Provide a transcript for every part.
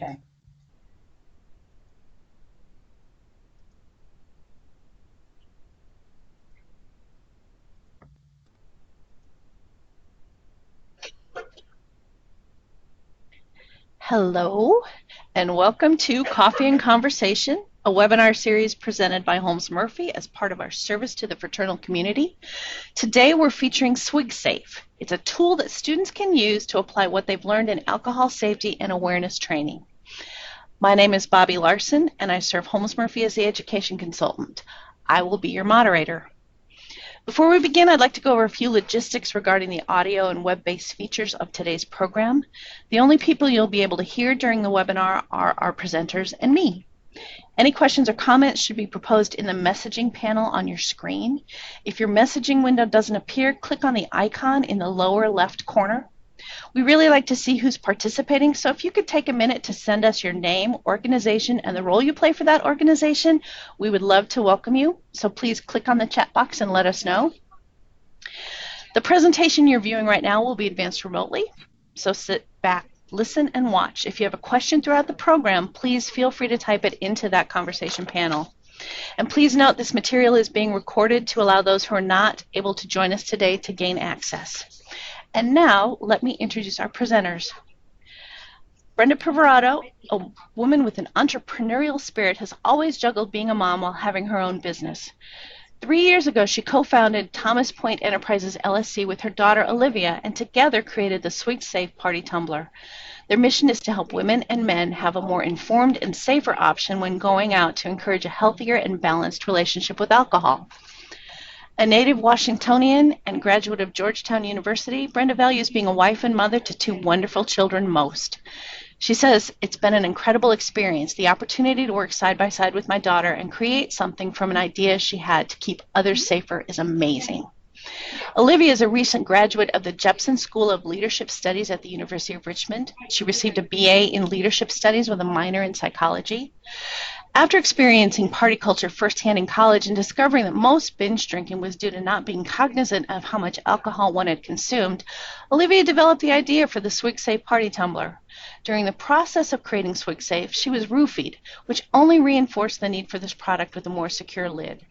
Okay. Hello, and welcome to Coffee and Conversation, a webinar series presented by Holmes Murphy as part of our service to the fraternal community. Today we're featuring SwigSafe. It's a tool that students can use to apply what they've learned in alcohol safety and awareness training. My name is Bobby Larson, and I serve Holmes Murphy as the education consultant. I will be your moderator. Before we begin, I'd like to go over a few logistics regarding the audio and web-based features of today's program. The only people you'll be able to hear during the webinar are our presenters and me. Any questions or comments should be proposed in the messaging panel on your screen. If your messaging window doesn't appear, click on the icon in the lower left corner. We really like to see who's participating, so if you could take a minute to send us your name, organization, and the role you play for that organization, we would love to welcome you. So please click on the chat box and let us know. The presentation you're viewing right now will be advanced remotely, so sit back, listen, and watch. If you have a question throughout the program, please feel free to type it into that conversation panel. And please note this material is being recorded to allow those who are not able to join us today to gain access. And now, let me introduce our presenters. Brenda Privarato, a woman with an entrepreneurial spirit, has always juggled being a mom while having her own business. 3 years ago, she co-founded Thomas Point Enterprises LLC with her daughter Olivia, and together created the SwigSafe Party Tumbler. Their mission is to help women and men have a more informed and safer option when going out to encourage a healthier and balanced relationship with alcohol. A native Washingtonian and graduate of Georgetown University, Brenda values being a wife and mother to 2 wonderful children most. She says, "It's been an incredible experience, the opportunity to work side by side with my daughter and create something from an idea she had to keep others safer is amazing." Olivia is a recent graduate of the Jepson School of Leadership Studies at the University of Richmond. She received a BA in Leadership Studies with a minor in psychology. After experiencing party culture firsthand in college and discovering that most binge drinking was due to not being cognizant of how much alcohol one had consumed, Olivia developed the idea for the SwigSafe Party Tumbler. During the process of creating SwigSafe, she was roofied, which only reinforced the need for this product with a more secure lid.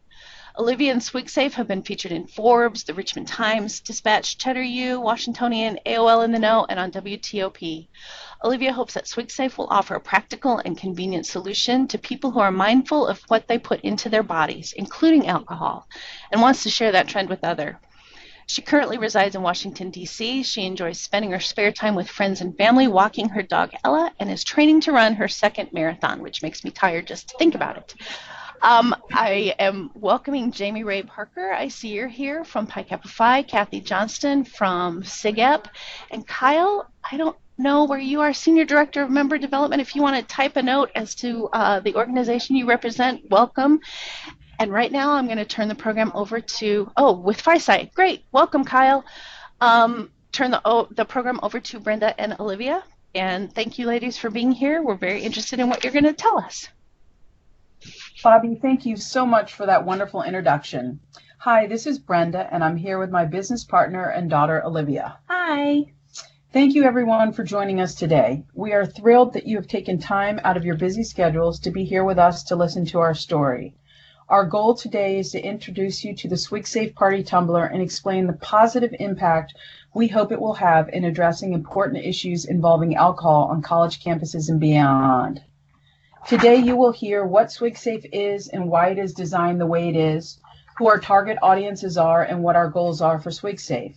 Olivia and SwigSafe have been featured in Forbes, the Richmond Times, Dispatch, Cheddar U, Washingtonian, AOL in the Know, and on WTOP. Olivia hopes that SwigSafe will offer a practical and convenient solution to people who are mindful of what they put into their bodies, including alcohol, and wants to share that trend with others. She currently resides in Washington, D.C. She enjoys spending her spare time with friends and family, walking her dog Ella, and is training to run her second marathon, which makes me tired just to think about it. I am welcoming Jamie Ray Parker. I see you're here from Pi Kappa Phi, Kathy Johnston from SIGEP, and Kyle, I don't know where you are, Senior Director of Member Development. If you want to type a note as to the organization you represent, welcome. And right now I'm going to turn the program over to, with Firesight. Great. Welcome, Kyle. Turn the program over to Brenda and Olivia. And thank you, ladies, for being here. We're very interested in what you're going to tell us. Bobby, thank you so much for that wonderful introduction. Hi, this is Brenda, and I'm here with my business partner and daughter, Olivia. Hi. Thank you, everyone, for joining us today. We are thrilled that you have taken time out of your busy schedules to be here with us to listen to our story. Our goal today is to introduce you to the SwigSafe Party Tumbler and explain the positive impact we hope it will have in addressing important issues involving alcohol on college campuses and beyond. Today you will hear what SwigSafe is and why it is designed the way it is, who our target audiences are, and what our goals are for SwigSafe.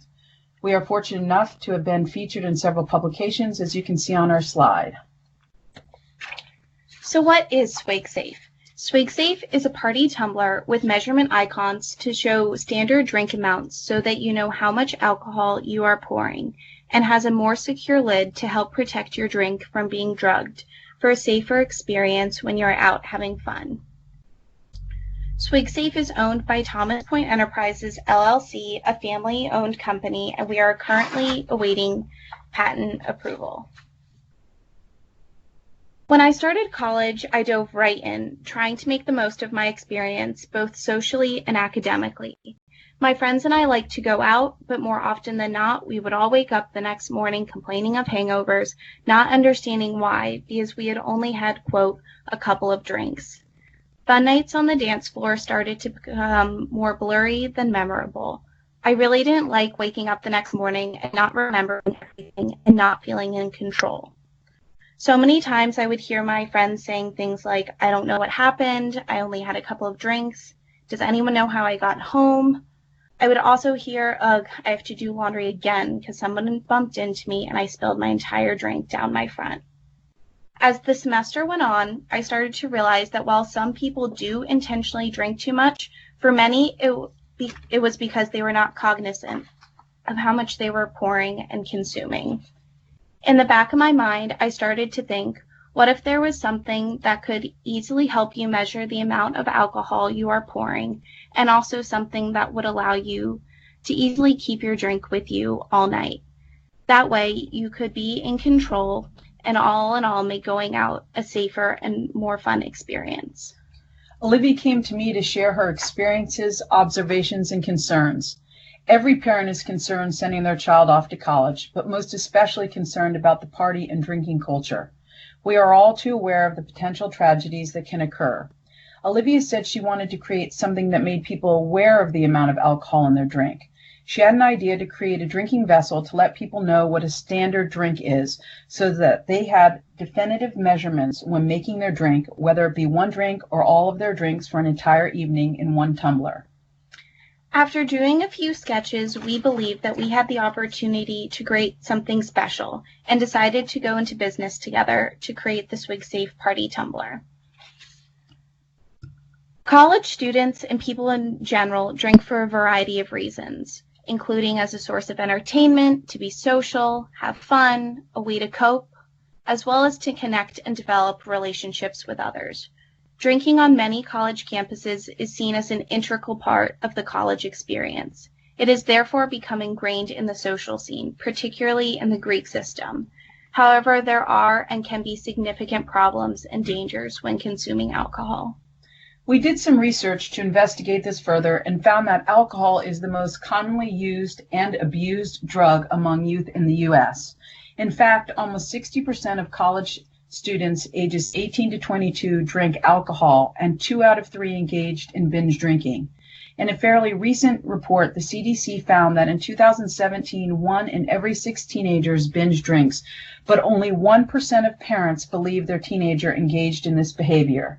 We are fortunate enough to have been featured in several publications, as you can see on our slide. So what is SwigSafe? SwigSafe is a party tumbler with measurement icons to show standard drink amounts so that you know how much alcohol you are pouring, and has a more secure lid to help protect your drink from being drugged for a safer experience when you're out having fun. SwigSafe is owned by Thomas Point Enterprises LLC, a family-owned company, and we are currently awaiting patent approval. When I started college, I dove right in, trying to make the most of my experience, both socially and academically. My friends and I liked to go out, but more often than not, we would all wake up the next morning complaining of hangovers, not understanding why, because we had only had, quote, a couple of drinks. Fun nights on the dance floor started to become more blurry than memorable. I really didn't like waking up the next morning and not remembering everything and not feeling in control. So many times I would hear my friends saying things like, I don't know what happened, I only had a couple of drinks, does anyone know how I got home? I would also hear, ugh, I have to do laundry again because someone bumped into me and I spilled my entire drink down my front. As the semester went on, I started to realize that while some people do intentionally drink too much, for many it was because they were not cognizant of how much they were pouring and consuming. In the back of my mind, I started to think, what if there was something that could easily help you measure the amount of alcohol you are pouring, and also something that would allow you to easily keep your drink with you all night? That way, you could be in control, and all in all, make going out a safer and more fun experience. Olivia came to me to share her experiences, observations, and concerns. Every parent is concerned sending their child off to college, but most especially concerned about the party and drinking culture. We are all too aware of the potential tragedies that can occur. Olivia said she wanted to create something that made people aware of the amount of alcohol in their drink. She had an idea to create a drinking vessel to let people know what a standard drink is, so that they had definitive measurements when making their drink, whether it be one drink or all of their drinks for an entire evening in one tumbler. After doing a few sketches, we believed that we had the opportunity to create something special and decided to go into business together to create the Swig Safe Party Tumbler. College students and people in general drink for a variety of reasons, including as a source of entertainment, to be social, have fun, a way to cope, as well as to connect and develop relationships with others. Drinking on many college campuses is seen as an integral part of the college experience. It has therefore become ingrained in the social scene, particularly in the Greek system. However, there are and can be significant problems and dangers when consuming alcohol. We did some research to investigate this further and found that alcohol is the most commonly used and abused drug among youth in the U.S. In fact, almost 60% of college students ages 18 to 22 drink alcohol, and 2 out of 3 engaged in binge drinking. In a fairly recent report, the CDC found that in 2017, 1 in every 6 teenagers binge drinks, but only 1% of parents believe their teenager engaged in this behavior.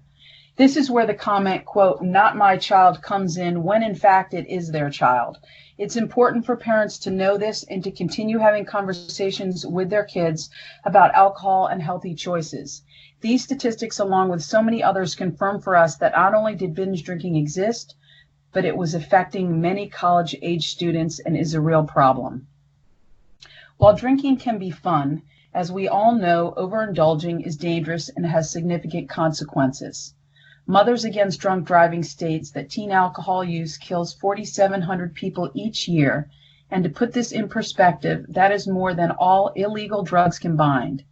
This is where the comment, quote, not my child, comes in, when in fact it is their child. It's important for parents to know this and to continue having conversations with their kids about alcohol and healthy choices. These statistics, along with so many others, confirm for us that not only did binge drinking exist, but it was affecting many college-age students and is a real problem. While drinking can be fun, as we all know, overindulging is dangerous and has significant consequences. Mothers Against Drunk Driving states that teen alcohol use kills 4,700 people each year, and to put this in perspective, that is more than all illegal drugs combined.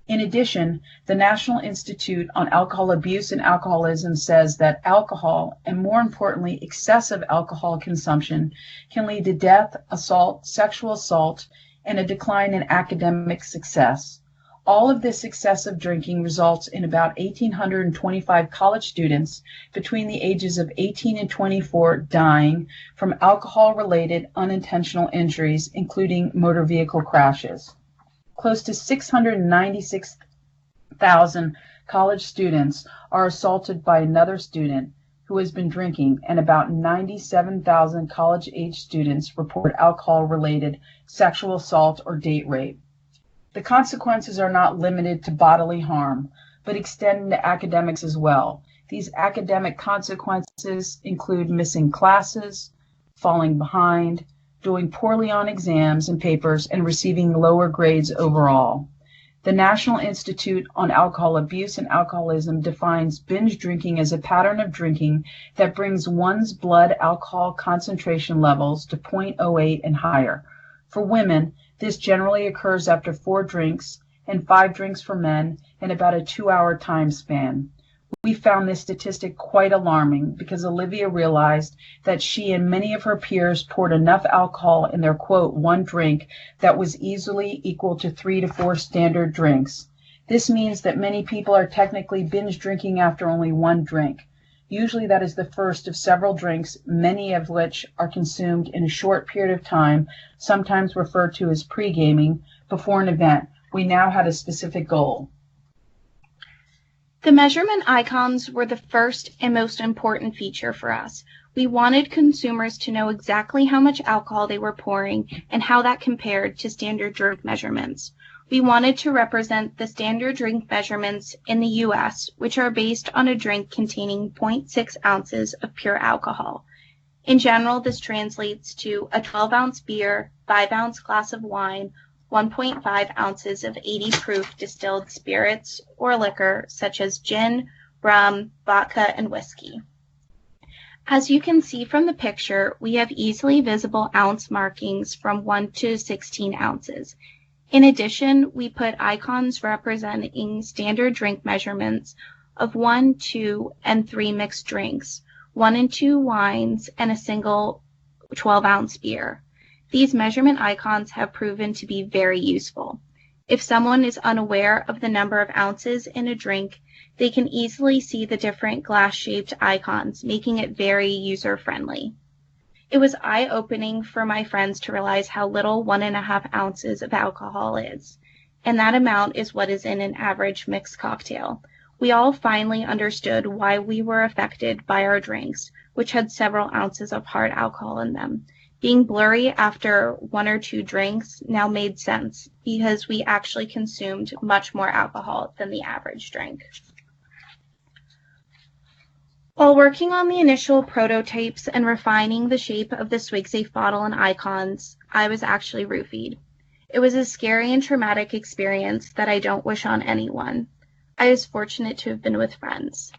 In addition, the National Institute on Alcohol Abuse and Alcoholism says that alcohol, and more importantly, excessive alcohol consumption, can lead to death, assault, sexual assault, and a decline in academic success. All of this excessive drinking results in about 1,825 college students between the ages of 18 and 24 dying from alcohol-related unintentional injuries, including motor vehicle crashes. Close to 696,000 college students are assaulted by another student who has been drinking, and about 97,000 college-age students report alcohol-related sexual assault or date rape. The consequences are not limited to bodily harm, but extend into academics as well. These academic consequences include missing classes, falling behind, doing poorly on exams and papers, and receiving lower grades overall. The National Institute on Alcohol Abuse and Alcoholism defines binge drinking as a pattern of drinking that brings one's blood alcohol concentration levels to 0.08 and higher. For women, this generally occurs after 4 drinks and 5 drinks for men in about a 2-hour time span. We found this statistic quite alarming because Olivia realized that she and many of her peers poured enough alcohol in their, quote, one drink that was easily equal to 3 to 4 standard drinks. This means that many people are technically binge drinking after only one drink. Usually that is the first of several drinks, many of which are consumed in a short period of time, sometimes referred to as pre-gaming, before an event. We now had a specific goal. The measurement icons were the first and most important feature for us. We wanted consumers to know exactly how much alcohol they were pouring and how that compared to standard drink measurements. We wanted to represent the standard drink measurements in the U.S., which are based on a drink containing 0.6 ounces of pure alcohol. In general, this translates to a 12-ounce beer, 5-ounce glass of wine, 1.5 ounces of 80 proof distilled spirits or liquor such as gin, rum, vodka, and whiskey. As you can see from the picture, we have easily visible ounce markings from 1 to 16 ounces. In addition, we put icons representing standard drink measurements of 1, 2, and 3 mixed drinks, 1 and 2 wines, and a single 12-ounce beer. These measurement icons have proven to be very useful. If someone is unaware of the number of ounces in a drink, they can easily see the different glass-shaped icons, making it very user-friendly. It was eye-opening for my friends to realize how little 1.5 ounces of alcohol is, and that amount is what is in an average mixed cocktail. We all finally understood why we were affected by our drinks, which had several ounces of hard alcohol in them. Being blurry after 1 or 2 drinks now made sense because we actually consumed much more alcohol than the average drink. While working on the initial prototypes and refining the shape of the SwigSafe bottle and icons, I was actually roofied. It was a scary and traumatic experience that I don't wish on anyone. I was fortunate to have been with friends.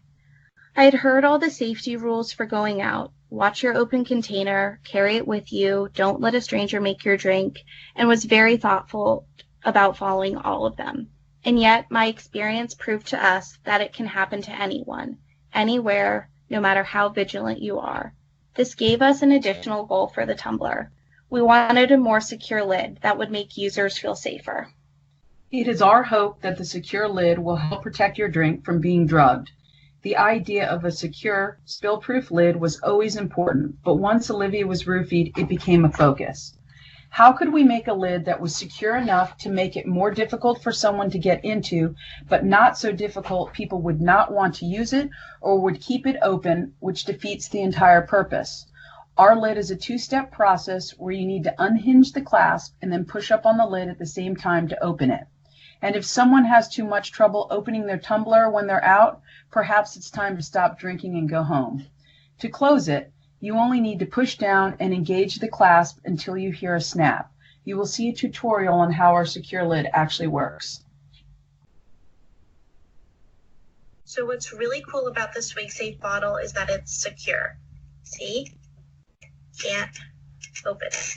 I had heard all the safety rules for going out. Watch your open container, carry it with you, don't let a stranger make your drink, and was very thoughtful about following all of them. And yet, my experience proved to us that it can happen to anyone, anywhere, no matter how vigilant you are. This gave us an additional goal for the tumbler. We wanted a more secure lid that would make users feel safer. It is our hope that the secure lid will help protect your drink from being drugged. The idea of a secure, spill-proof lid was always important, but once Olivia was roofied, it became a focus. How could we make a lid that was secure enough to make it more difficult for someone to get into, but not so difficult people would not want to use it or would keep it open, which defeats the entire purpose? Our lid is a 2-step process where you need to unhinge the clasp and then push up on the lid at the same time to open it. And if someone has too much trouble opening their tumbler when they're out, perhaps it's time to stop drinking and go home. To close it, you only need to push down and engage the clasp until you hear a snap. You will see a tutorial on how our secure lid actually works. So what's really cool about the SwigSafe bottle is that it's secure. See? Can't open it.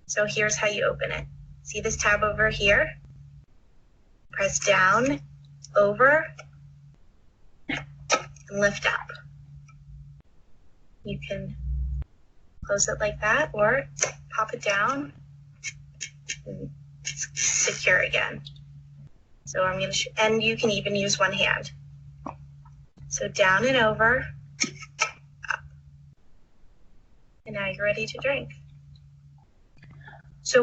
So here's how you open it. See this tab over here? Press down, over, and lift up. You can close it like that or pop it down and secure again. So I'm going to, and you can even use one hand. So down and over, up. And now you're ready to drink. So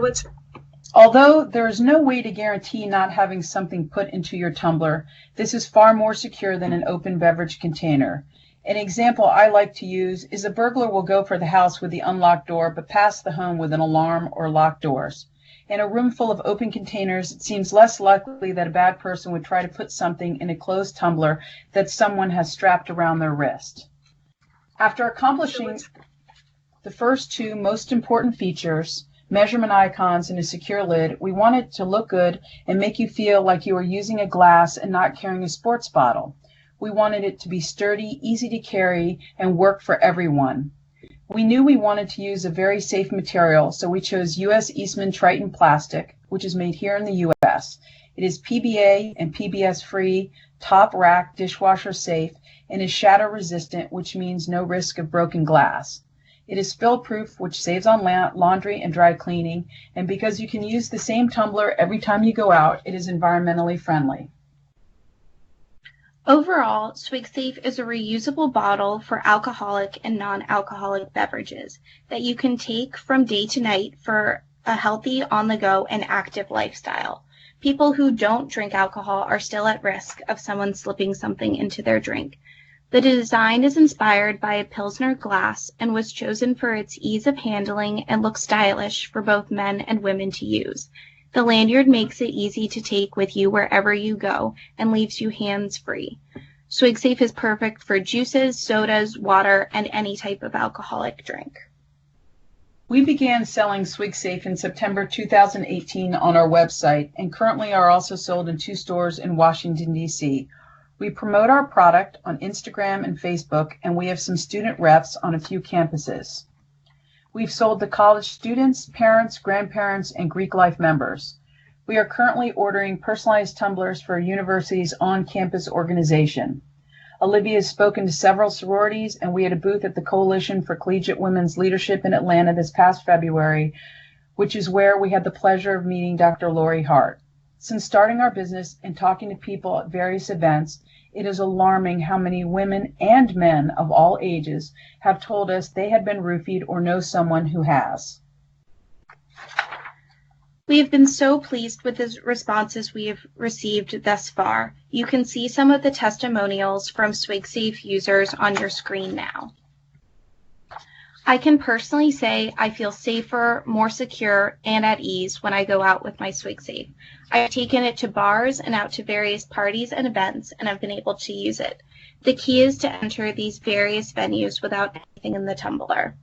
Although there is no way to guarantee not having something put into your tumbler, this is far more secure than an open beverage container. An example I like to use is a burglar will go for the house with the unlocked door but pass the home with an alarm or locked doors. In a room full of open containers, it seems less likely that a bad person would try to put something in a closed tumbler that someone has strapped around their wrist. After accomplishing the first 2 most important features, measurement icons and a secure lid, we want it to look good and make you feel like you are using a glass and not carrying a sports bottle. We wanted it to be sturdy, easy to carry, and work for everyone. We knew we wanted to use a very safe material, so we chose U.S. Eastman Triton plastic, which is made here in the U.S. It is PBA and PBS free, top rack dishwasher safe, and is shatter resistant, which means no risk of broken glass. It is spill proof, which saves on laundry and dry cleaning, and because you can use the same tumbler every time you go out, it is environmentally friendly. Overall, SwigSafe is a reusable bottle for alcoholic and non-alcoholic beverages that you can take from day to night for a healthy, on-the-go, and active lifestyle. People who don't drink alcohol are still at risk of someone slipping something into their drink. The design is inspired by a Pilsner glass and was chosen for its ease of handling and looks stylish for both men and women to use. The lanyard makes it easy to take with you wherever you go and leaves you hands-free. SwigSafe is perfect for juices, sodas, water, and any type of alcoholic drink. We began selling SwigSafe in September 2018 on our website and currently are also sold in 2 stores in Washington, D.C. We promote our product on Instagram and Facebook, and we have some student reps on a few campuses. We've sold to college students, parents, grandparents, and Greek Life members. We are currently ordering personalized tumblers for a university's on-campus organization. Olivia has spoken to several sororities, and we had a booth at the Coalition for Collegiate Women's Leadership in Atlanta this past February, which is where we had the pleasure of meeting Dr. Lori Hart. Since starting our business and talking to people at various events, it is alarming how many women and men of all ages have told us they had been roofied or know someone who has. We have been so pleased with the responses we have received thus far. You can see some of the testimonials from SwigSafe users on your screen now. I can personally say I feel safer, more secure, and at ease when I go out with my SwigSafe. I've taken it to bars and out to various parties and events, and I've been able to use it. The key is to enter these various venues without anything in the tumbler.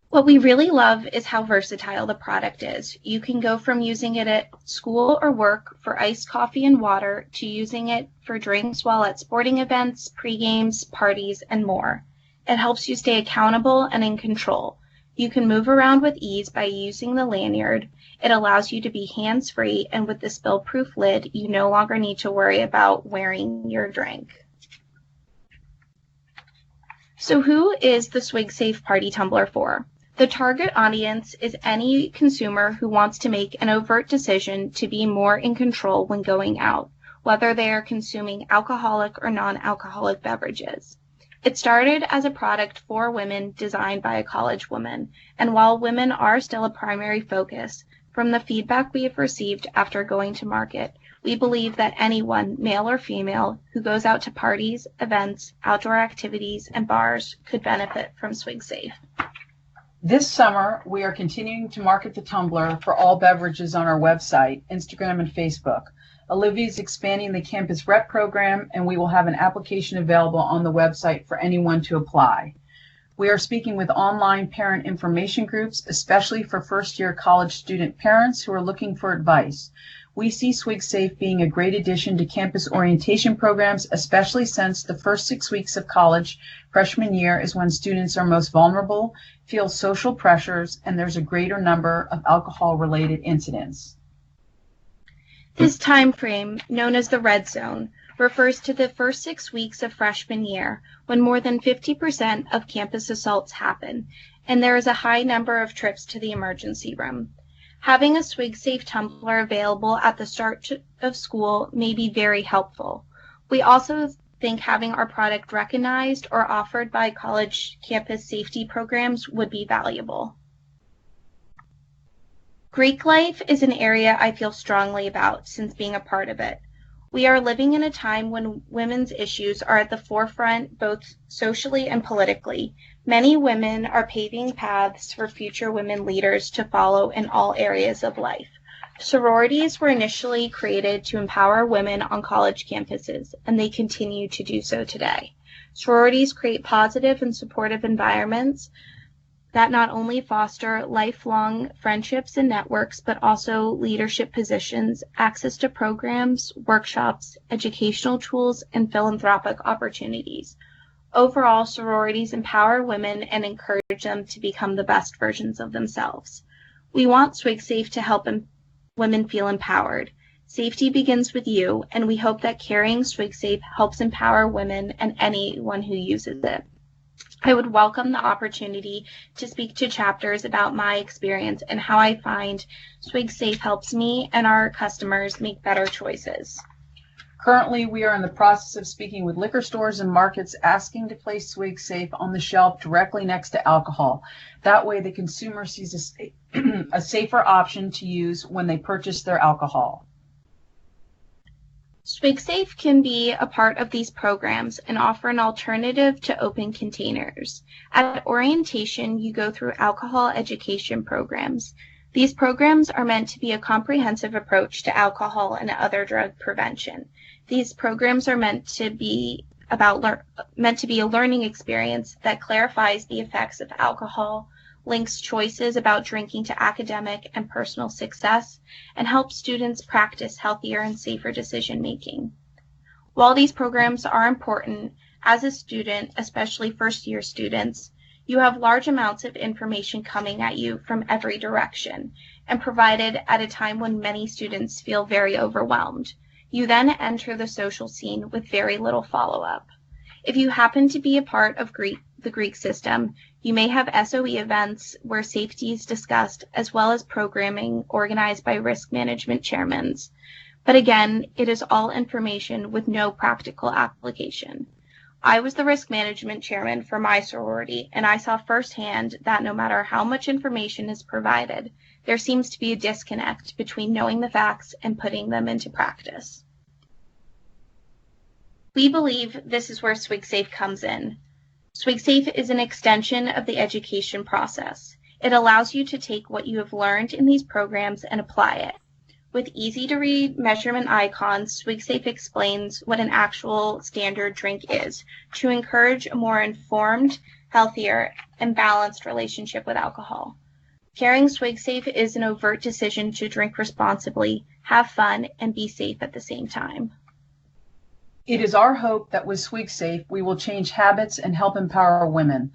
What we really love is how versatile the product is. You can go from using it at school or work for iced coffee and water to using it for drinks while at sporting events, pre-games, parties, and more. It helps you stay accountable and in control. You can move around with ease by using the lanyard. It allows you to be hands-free, and with the spill-proof lid, you no longer need to worry about wearing your drink. So who is the SwigSafe Party Tumbler for? The target audience is any consumer who wants to make an overt decision to be more in control when going out, whether they are consuming alcoholic or non-alcoholic beverages. It started as a product for women designed by a college woman, and while women are still a primary focus, from the feedback we have received after going to market, we believe that anyone, male or female, who goes out to parties, events, outdoor activities, and bars could benefit from SwigSafe. This summer, we are continuing to market the tumbler for all beverages on our website, Instagram, and Facebook. Olivia is expanding the campus rep program, and we will have an application available on the website for anyone to apply. We are speaking with online parent information groups, especially for first-year college student parents who are looking for advice. We see SwigSafe being a great addition to campus orientation programs, especially since the first 6 weeks of college freshman year is when students are most vulnerable, feel social pressures, and there's a greater number of alcohol-related incidents. This time frame, known as the red zone, refers to the first 6 weeks of freshman year, when more than 50% of campus assaults happen, and there is a high number of trips to the emergency room. Having a SwigSafe tumbler available at the start of school may be very helpful. We also think having our product recognized or offered by college campus safety programs would be valuable. Greek life is an area I feel strongly about since being a part of it. We are living in a time when women's issues are at the forefront both socially and politically. Many women are paving paths for future women leaders to follow in all areas of life. Sororities were initially created to empower women on college campuses, and they continue to do so today. Sororities create positive and supportive environments that not only foster lifelong friendships and networks, but also leadership positions, access to programs, workshops, educational tools, and philanthropic opportunities. Overall, sororities empower women and encourage them to become the best versions of themselves. We want SwigSafe to help women feel empowered. Safety begins with you, and we hope that carrying SwigSafe helps empower women and anyone who uses it. I would welcome the opportunity to speak to chapters about my experience and how I find SwigSafe helps me and our customers make better choices. Currently, we are in the process of speaking with liquor stores and markets asking to place SwigSafe on the shelf directly next to alcohol. That way, the consumer sees a safer option to use when they purchase their alcohol. SwigSafe can be a part of these programs and offer an alternative to open containers. At orientation, you go through alcohol education programs. These programs are meant to be a comprehensive approach to alcohol and other drug prevention. These programs are meant to be a learning experience that clarifies the effects of alcohol, links choices about drinking to academic and personal success, and helps students practice healthier and safer decision making. While these programs are important, as a student, especially first-year students, you have large amounts of information coming at you from every direction and provided at a time when many students feel very overwhelmed. You then enter the social scene with very little follow-up. If you happen to be a part of the Greek system, you may have SOE events where safety is discussed, as well as programming organized by risk management chairmen. But again, it is all information with no practical application. I was the risk management chairman for my sorority, and I saw firsthand that no matter how much information is provided, there seems to be a disconnect between knowing the facts and putting them into practice. We believe this is where SwigSafe comes in. SwigSafe is an extension of the education process. It allows you to take what you have learned in these programs and apply it. With easy-to-read measurement icons, SwigSafe explains what an actual standard drink is to encourage a more informed, healthier, and balanced relationship with alcohol. Carrying SwigSafe is an overt decision to drink responsibly, have fun, and be safe at the same time. It is our hope that with SwigSafe, we will change habits and help empower women.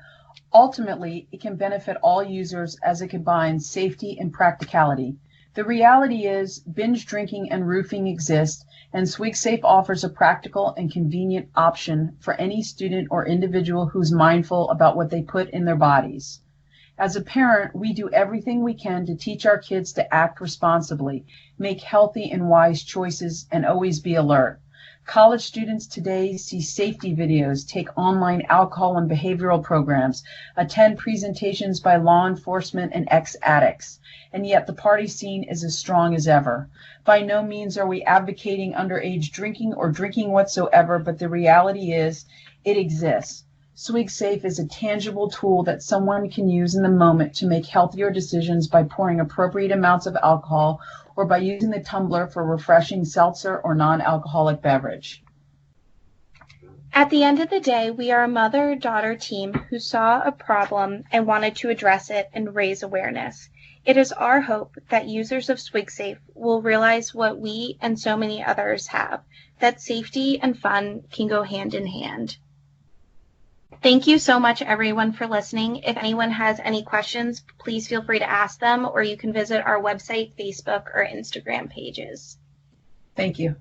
Ultimately, it can benefit all users as it combines safety and practicality. The reality is, binge drinking and roofing exist, and SwigSafe offers a practical and convenient option for any student or individual who's mindful about what they put in their bodies. As a parent, we do everything we can to teach our kids to act responsibly, make healthy and wise choices, and always be alert. College students today see safety videos, take online alcohol and behavioral programs, attend presentations by law enforcement and ex-addicts, and yet the party scene is as strong as ever. By no means are we advocating underage drinking or drinking whatsoever, but the reality is it exists. SwigSafe is a tangible tool that someone can use in the moment to make healthier decisions by pouring appropriate amounts of alcohol or by using the tumbler for refreshing seltzer or non-alcoholic beverage. At the end of the day, we are a mother-daughter team who saw a problem and wanted to address it and raise awareness. It is our hope that users of SwigSafe will realize what we and so many others have, that safety and fun can go hand in hand. Thank you so much, everyone, for listening. If anyone has any questions, please feel free to ask them, or you can visit our website, Facebook, or Instagram pages. Thank you.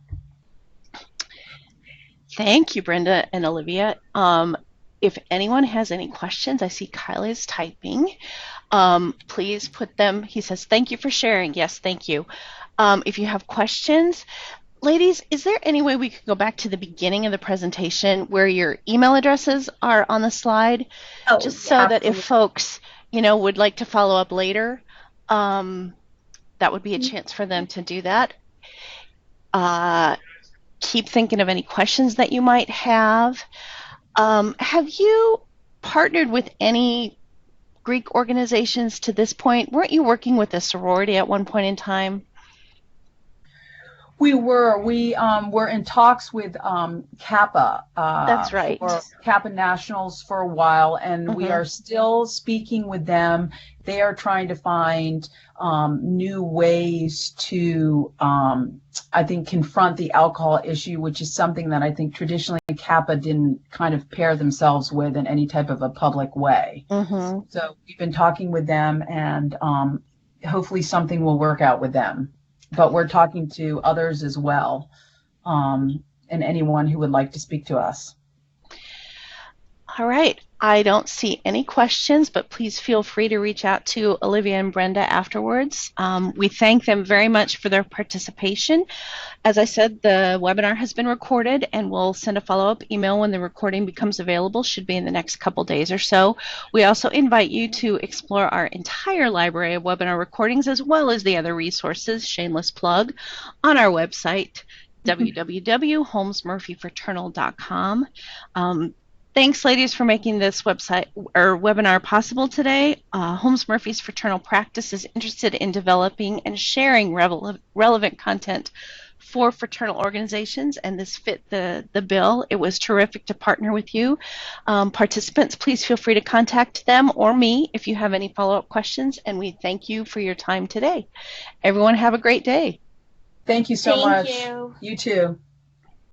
Thank you, Brenda and Olivia. If anyone has any questions, I see Kyle is typing. Please put them. He says, thank you for sharing. Yes, thank you. If you have questions, ladies, is there any way we could go back to the beginning of the presentation where your email addresses are on the slide? Just so that if folks, would like to follow up later, that would be a chance for them to do that. Keep thinking of any questions that you might have. Have you partnered with any Greek organizations to this point? Weren't you working with a sorority at one point in time? We were. We were in talks with Kappa. That's right. For Kappa Nationals for a while, and we are still speaking with them. They are trying to find new ways to, I think, confront the alcohol issue, which is something that I think traditionally Kappa didn't kind of pair themselves with in any type of a public way. So we've been talking with them, and hopefully something will work out with them. But we're talking to others as well, and anyone who would like to speak to us. All right. I don't see any questions, but please feel free to reach out to Olivia and Brenda afterwards. We thank them very much for their participation. As I said, the webinar has been recorded, and we'll send a follow-up email when the recording becomes available. Should be in the next couple days or so. We also invite you to explore our entire library of webinar recordings, as well as the other resources, shameless plug, on our website, www.holmesmurphyfraternal.com. Thanks, ladies, for making this website or webinar possible today. Holmes Murphy's Fraternal Practice is interested in developing and sharing relevant content for fraternal organizations, and this fit the bill. It was terrific to partner with you. Participants, please feel free to contact them or me if you have any follow-up questions, and we thank you for your time today. Everyone have a great day. Thank you so much. Thank you. You too.